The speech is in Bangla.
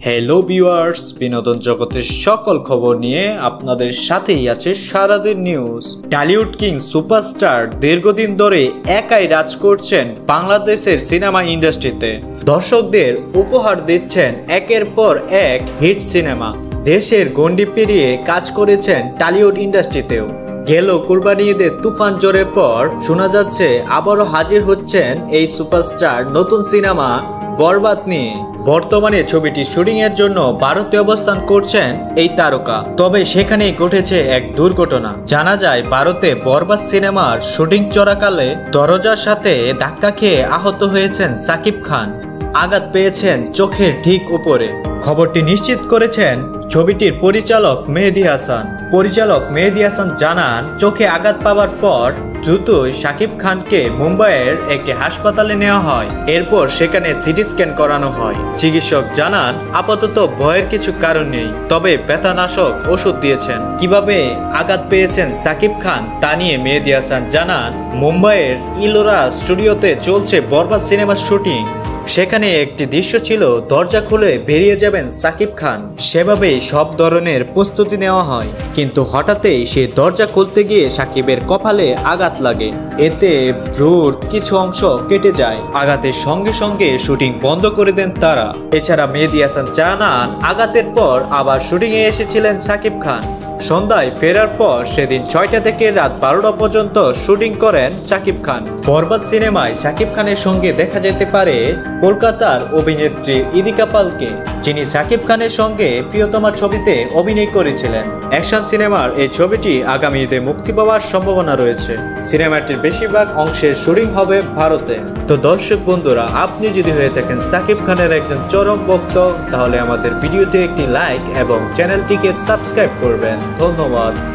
হ্যালো ভিউয়ার্স, বিনোদন জগতের সকল খবর নিয়ে আপনাদের সাথেই আছে সারাদিন নিউজ। টলিউড কিং সুপারস্টার দীর্ঘদিন ধরে একাই রাজ করছেন বাংলাদেশের সিনেমা ইন্ডাস্ট্রিতে। দর্শকদের উপহার দিচ্ছেন একের পর এক হিট সিনেমা। দেশের গণ্ডি পেরিয়ে কাজ করেছেন টলিউড ইন্ডাস্ট্রিতেও। গেল কুরবানি ঈদের তুফান জোরের পর শোনা যাচ্ছে আবারও হাজির হচ্ছেন এই সুপারস্টার নতুন সিনেমা বরবাদ নিয়ে। বর্তমানে ছবিটি শুটিং এর জন্য ভারতে অবস্থান করছেন এই তারকা। তবে সেখানেই ঘটেছে এক দুর্ঘটনা। জানা যায় ভারতে বরবাদ সিনেমার শুটিং চলাকালে দরজার সাথে ধাক্কা খেয়ে আহত হয়েছেন সাকিব খান। আঘাত পেয়েছেন চোখের ঠিক উপরে। খবরটি নিশ্চিত করেছেন ছবিটির পরিচালক মেহেদী হাসান। পরিচালক মেহেদী হাসান জানান, চোখে আঘাত পাওয়ার পর দ্রুতই সাকিব খানকে মুম্বাইয়ের একটি হাসপাতালে নেওয়া হয়। এরপর সেখানে সিটি স্ক্যান করানো হয়। চিকিৎসক জানান, আপাতত ভয়ের কিছু কারণ নেই, তবে ব্যথানাশক ওষুধ দিয়েছেন। কিভাবে আঘাত পেয়েছেন সাকিব খান তা নিয়ে মেহেদী হাসান জানান, মুম্বাইয়ের ইলোরা স্টুডিওতে চলছে বরবাদ সিনেমার শুটিং। সেখানে একটি দৃশ্য ছিল দরজা খুলে বেরিয়ে যাবেন সাকিব খান। সেভাবেই সব ধরনের প্রস্তুতি নেওয়া হয়, কিন্তু হঠাৎই সেই দরজা খুলতে গিয়ে সাকিবের কপালে আঘাত লাগে। এতে ভ্রুর কিছু অংশ কেটে যায়। আঘাতের সঙ্গে সঙ্গে শুটিং বন্ধ করে দেন তারা। এছাড়া মেহেদী হাসান জানান, আঘাতের পর আবার শুটিংয়ে এসেছিলেন সাকিব খান। সন্ধ্যায় ফেরার পর সেদিন 6টা থেকে রাত 12টা পর্যন্ত শুটিং করেন সাকিব খান। বরবাদ সিনেমায় সাকিব খানের সঙ্গে দেখা যেতে পারে কলকাতার অভিনেত্রী ইদিকা পালকে, যিনি সাকিব খানের সঙ্গে প্রিয়তমা ছবিতে অভিনয় করেছিলেন। অ্যাকশন সিনেমার এই ছবিটি আগামী ঈদে মুক্তি পাওয়ার সম্ভাবনা রয়েছে। সিনেমাটির বেশিরভাগ অংশের শুটিং হবে ভারতে। তো দর্শক বন্ধুরা, আপনি যদি হয়ে থাকেন সাকিব খানের একজন চরম ভক্ত, তাহলে আমাদের ভিডিওতে একটি লাইক এবং চ্যানেলটিকে সাবস্ক্রাইব করবেন। ধন্যবাদ।